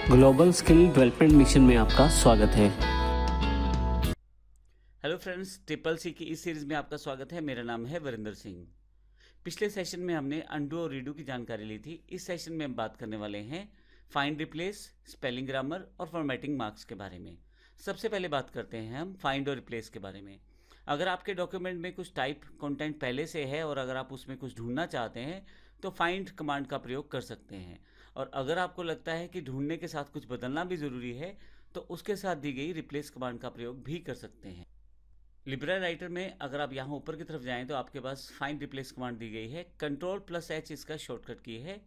Global skill development mission में आपका स्वागत है। हेलो फ्रेंड्स, ट्रिपल सी की इस सीरीज़ में आपका स्वागत है। मेरा नाम है वरिंदर सिंह। पिछले सेशन में हमने अंडू और रीडू की जानकारी ली थी। इस सेशन में हम बात करने वाले हैं फाइंड रिप्लेस, स्पेलिंग ग्रामर और फॉर्मेटिंग मार्क्स के बारे में। सबसे पहले बात करते हैं हम फाइंड और रिप्लेस के बारे में। अगर आपके डॉक्यूमेंट में कुछ टाइप कंटेंट पहले से है और अगर आप उसमें कुछ ढूंढना चाहते हैं तो फाइंड कमांड का प्रयोग कर सकते हैं। और अगर आपको लगता है कि ढूंढने के साथ कुछ बदलना भी ज़रूरी है तो उसके साथ दी गई रिप्लेस कमांड का प्रयोग भी कर सकते हैं। लिब्रा राइटर में अगर आप यहाँ ऊपर की तरफ जाएं तो आपके पास फाइंड रिप्लेस कमांड दी गई है। Ctrl+H इसका शॉर्टकट की है।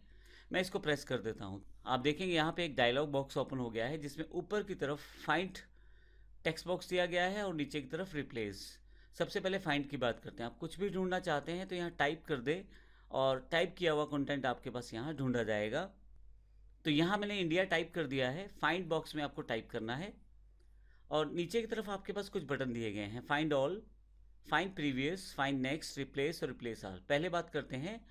मैं इसको प्रेस कर देता हूँ। आप देखेंगे यहाँ पे एक डायलॉग बॉक्स ओपन हो गया है जिसमें ऊपर की तरफ फाइंड टेक्स्ट बॉक्स दिया गया है और नीचे की तरफ रिप्लेस। सबसे पहले फाइंड की बात करते हैं। आप कुछ भी ढूंढना चाहते हैं तो यहाँ टाइप कर दे और टाइप किया हुआ कंटेंट आपके पास यहाँ ढूंढा जाएगा। तो यहाँ मैंने इंडिया टाइप कर दिया है। फाइंड बॉक्स में आपको टाइप करना है और नीचे की तरफ आपके पास कुछ बटन दिए गए हैं। Find all, find previous, find next, replace और रिप्लेस ऑल। पहले बात करते हैं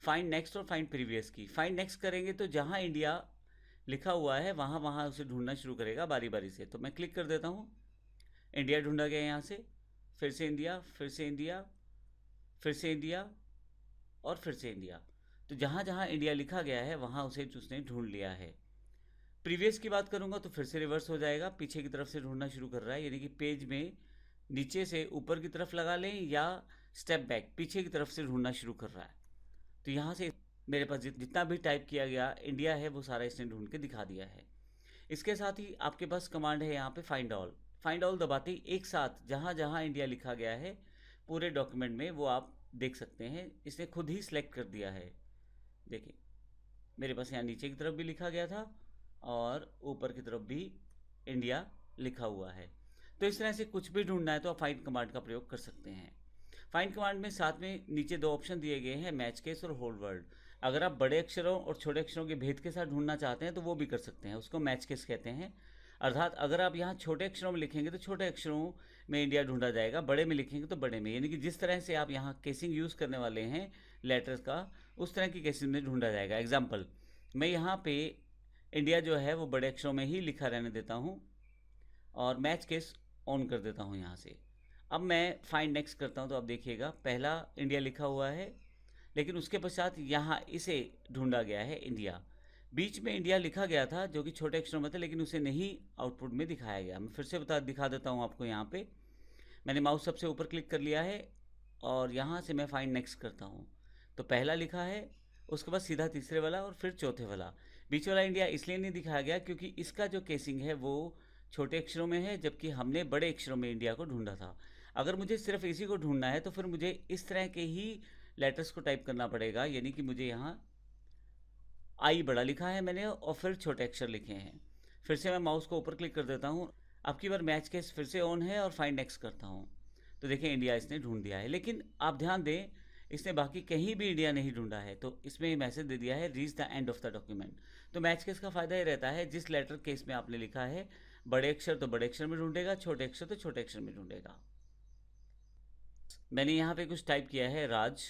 फाइंड नेक्स्ट और फाइंड प्रीवियस की। फाइंड नेक्स्ट करेंगे तो जहां इंडिया लिखा हुआ है वहां वहां उसे ढूंढना शुरू करेगा बारी बारी से। तो मैं क्लिक कर देता हूं। इंडिया ढूंढा गया यहाँ से, फिर से इंडिया, फिर से इंडिया, फिर से इंडिया और फिर से इंडिया। तो जहां जहां इंडिया लिखा गया है वहां उसे उसने ढूंढ लिया है। प्रीवियस की बात करूंगा तो फिर से रिवर्स हो जाएगा, पीछे की तरफ से ढूंढना शुरू कर रहा है। यानी कि पेज में नीचे से ऊपर की तरफ लगा लें या स्टेप बैक पीछे की तरफ से ढूंढना शुरू कर रहा है। तो यहाँ से मेरे पास जितना भी टाइप किया गया इंडिया है वो सारा इसने ढूंढ के दिखा दिया है। इसके साथ ही आपके पास कमांड है यहाँ पे फाइंड ऑल। फाइंड ऑल दबाते ही एक साथ जहाँ जहाँ इंडिया लिखा गया है पूरे डॉक्यूमेंट में वो आप देख सकते हैं। इसने खुद ही सिलेक्ट कर दिया है। देखिए मेरे पास यहाँ नीचे की तरफ भी लिखा गया था और ऊपर की तरफ भी इंडिया लिखा हुआ है। तो इस तरह से कुछ भी ढूंढना है तो आप फाइंड कमांड का प्रयोग कर सकते हैं। फाइंड कमांड में साथ में नीचे दो ऑप्शन दिए गए हैं, मैच केस और होल वर्ड। अगर आप बड़े अक्षरों और छोटे अक्षरों के भेद के साथ ढूंढना चाहते हैं तो वो भी कर सकते हैं, उसको मैच केस कहते हैं। अर्थात अगर आप यहाँ छोटे अक्षरों में लिखेंगे तो छोटे अक्षरों में इंडिया ढूंढा जाएगा, बड़े में लिखेंगे तो बड़े में। यानी कि जिस तरह से आप यहाँ केसिंग यूज़ करने वाले हैं लेटर्स का, उस तरह की केसिंग में ढूंढा जाएगा। एग्जाम्पल, मैं यहाँ पे इंडिया जो है वो बड़े अक्षरों में ही लिखा रहने देता हूँ और मैच केस ऑन कर देता हूँ यहाँ से। अब मैं फाइंड नेक्स्ट करता हूँ तो आप देखिएगा पहला इंडिया लिखा हुआ है लेकिन उसके पश्चात यहाँ इसे ढूंढा गया है इंडिया। बीच में इंडिया लिखा गया था जो कि छोटे अक्षरों में था लेकिन उसे नहीं आउटपुट में दिखाया गया। मैं फिर से दिखा देता हूँ आपको। यहाँ पे मैंने माउस सबसे ऊपर क्लिक कर लिया है और यहाँ से मैं फाइंड नेक्स्ट करता हूँ तो पहला लिखा है, उसके बाद सीधा तीसरे वाला और फिर चौथे वाला। बीच वाला इंडिया इसलिए नहीं दिखाया गया क्योंकि इसका जो केसिंग है वो छोटे अक्षरों में है जबकि हमने बड़े अक्षरों में इंडिया को ढूंढा था। अगर मुझे सिर्फ इसी को ढूंढना है तो फिर मुझे इस तरह के ही लेटर्स को टाइप करना पड़ेगा। यानी कि मुझे यहाँ आई बड़ा लिखा है मैंने और फिर छोटे अक्षर लिखे हैं। फिर से मैं माउस को ऊपर क्लिक कर देता हूँ। अब की बार मैच केस फिर से ऑन है और फाइंड नेक्स्ट करता हूँ तो देखिए इंडिया इसने ढूंढ दिया है। लेकिन आप ध्यान दें इसने बाकी कहीं भी इंडिया नहीं ढूंढा है तो इसमें मैसेज दे दिया है reach the end of the document. तो मैच केस का फ़ायदा ये रहता है जिस लेटर केस में आपने लिखा है बड़े अक्षर तो बड़े अक्षर में ढूंढेगा, छोटे अक्षर तो छोटे अक्षर में ढूंढेगा। मैंने यहाँ पे कुछ टाइप किया है राज,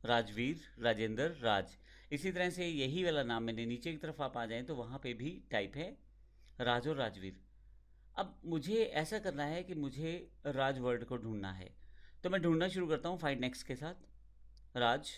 राजवीर, राजेंद्र, राज। इसी तरह से यही वाला नाम मैंने नीचे की तरफ आप आ जाएं तो वहाँ पे भी टाइप है राज और राजवीर। अब मुझे ऐसा करना है कि मुझे राज वर्ड को ढूंढना है तो मैं ढूंढना शुरू करता हूँ फाइंड नेक्स्ट के साथ। राज,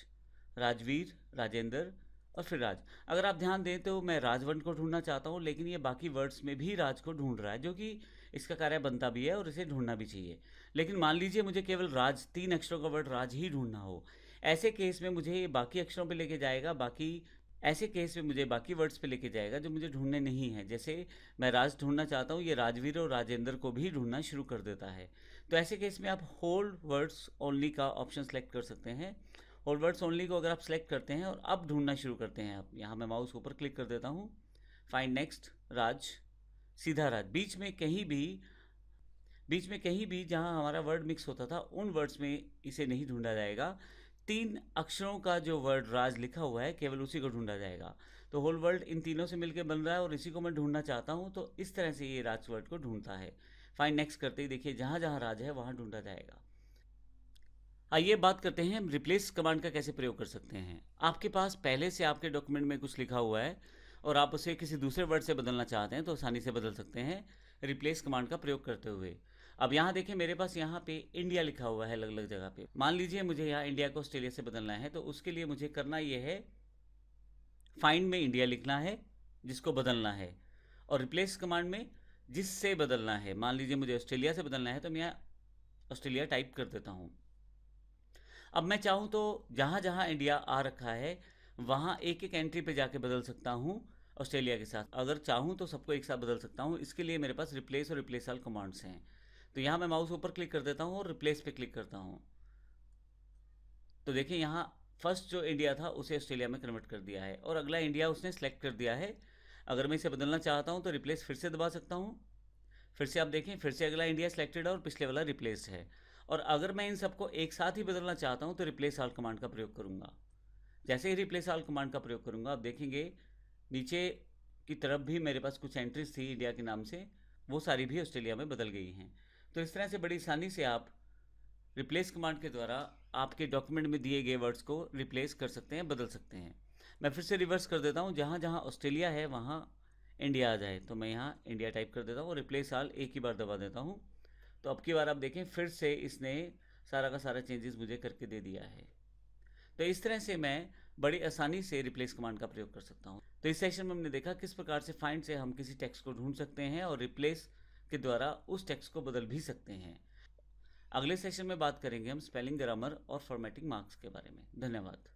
राजवीर, राजेंद्र और फिर राज। अगर आप ध्यान दें तो मैं राज वर्ड को ढूंढना चाहता हूँ लेकिन ये बाकी वर्ड्स में भी राज को ढूंढ रहा है जो कि इसका कार्य बनता भी है और इसे ढूंढना भी चाहिए। लेकिन मान लीजिए मुझे केवल राज, 3 अक्षरों का वर्ड राज ही ढूंढना हो, ऐसे केस में मुझे बाकी अक्षरों पे लेके जाएगा, बाकी ऐसे केस में मुझे बाकी वर्ड्स पे लेके जाएगा जो मुझे ढूंढने नहीं है। जैसे मैं राज ढूंढना चाहता हूँ, ये राजवीर और राजेंद्र को भी ढूंढना शुरू कर देता है। तो ऐसे केस में आप होल वर्ड्स ओनली का ऑप्शन सेलेक्ट कर सकते हैं। होल वर्ड्स ओनली को अगर आप सेलेक्ट करते हैं और अब ढूंढना शुरू करते हैं, आप यहाँ मैं माउस ऊपर क्लिक कर देता हूँ। फाइंड नेक्स्ट राज, सीधा राज। बीच में कहीं भी जहाँ हमारा वर्ड मिक्स होता था उन वर्ड्स में इसे नहीं ढूंढा जाएगा। 3 अक्षरों का जो वर्ड राज लिखा हुआ है केवल उसी को ढूंढा जाएगा। तो होल वर्ड इन तीनों से मिलकर बन रहा है और इसी को मैं ढूंढना चाहता हूँ तो इस तरह से ये राज वर्ड को ढूंढता है। फाइंड नेक्स्ट करते ही देखिए जहाँ जहाँ राज है वहाँ ढूंढा जाएगा। आइए बात करते हैं रिप्लेस कमांड का कैसे प्रयोग कर सकते हैं। आपके पास पहले से आपके डॉक्यूमेंट में कुछ लिखा हुआ है और आप उसे किसी दूसरे वर्ड से बदलना चाहते हैं तो आसानी से बदल सकते हैं रिप्लेस कमांड का प्रयोग करते हुए। अब यहाँ देखिए मेरे पास यहाँ पे इंडिया लिखा हुआ है अलग अलग जगह पे। मान लीजिए मुझे यहाँ इंडिया को ऑस्ट्रेलिया से बदलना है, तो उसके लिए मुझे करना ये है, फाइंड में इंडिया लिखना है जिसको बदलना है, और रिप्लेस कमांड में जिससे बदलना है, मान लीजिए मुझे ऑस्ट्रेलिया से बदलना है तो मैं यहाँ ऑस्ट्रेलिया टाइप कर देता हूँ। अब मैं चाहूँ तो जहाँ जहाँ इंडिया आ रखा है वहाँ एक एक एंट्री पे जाके बदल सकता हूँ ऑस्ट्रेलिया के साथ। अगर चाहूँ तो सबको एक साथ बदल सकता हूँ। इसके लिए मेरे पास रिप्लेस और रिप्लेस ऑल कमांड्स हैं। तो यहाँ मैं माउस ऊपर क्लिक कर देता हूँ और रिप्लेस पे क्लिक करता हूँ। तो देखिए यहाँ फर्स्ट जो इंडिया था उसे ऑस्ट्रेलिया में कन्वर्ट कर दिया है और अगला इंडिया उसने सेलेक्ट कर दिया है। अगर मैं इसे बदलना चाहता हूँ तो रिप्लेस फिर से दबा सकता हूँ। फिर से आप देखें, फिर से अगला इंडिया सेलेक्टेड है और पिछले वाला रिप्लेस है। और अगर मैं इन सबको एक साथ ही बदलना चाहता हूँ तो रिप्लेस ऑल कमांड का प्रयोग करूँगा। जैसे ही रिप्लेस ऑल कमांड का प्रयोग करूँगा, आप देखेंगे नीचे की तरफ भी मेरे पास कुछ एंट्रीज थी इंडिया के नाम से, वो सारी भी ऑस्ट्रेलिया में बदल गई हैं। तो इस तरह से बड़ी आसानी से आप रिप्लेस कमांड के द्वारा आपके डॉक्यूमेंट में दिए गए वर्ड्स को रिप्लेस कर सकते हैं, बदल सकते हैं। मैं फिर से रिवर्स कर देता हूँ, जहाँ जहाँ ऑस्ट्रेलिया है वहाँ इंडिया आ जाए तो मैं यहाँ इंडिया टाइप कर देता हूँ और रिप्लेस ऑल एक ही बार दबा देता हूँ। तो अब की बार आप देखें फिर से इसने सारा का सारा चेंजेस मुझे करके दे दिया है। तो इस तरह से मैं बड़ी आसानी से रिप्लेस कमांड का प्रयोग कर सकता हूँ। तो इस सेशन में हमने देखा किस प्रकार से फाइंड से हम किसी टेक्स्ट को ढूंढ सकते हैं और रिप्लेस के द्वारा उस टेक्स्ट को बदल भी सकते हैं। अगले सेशन में बात करेंगे हम स्पेलिंग, ग्रामर और फॉर्मेटिंग मार्क्स के बारे में। धन्यवाद।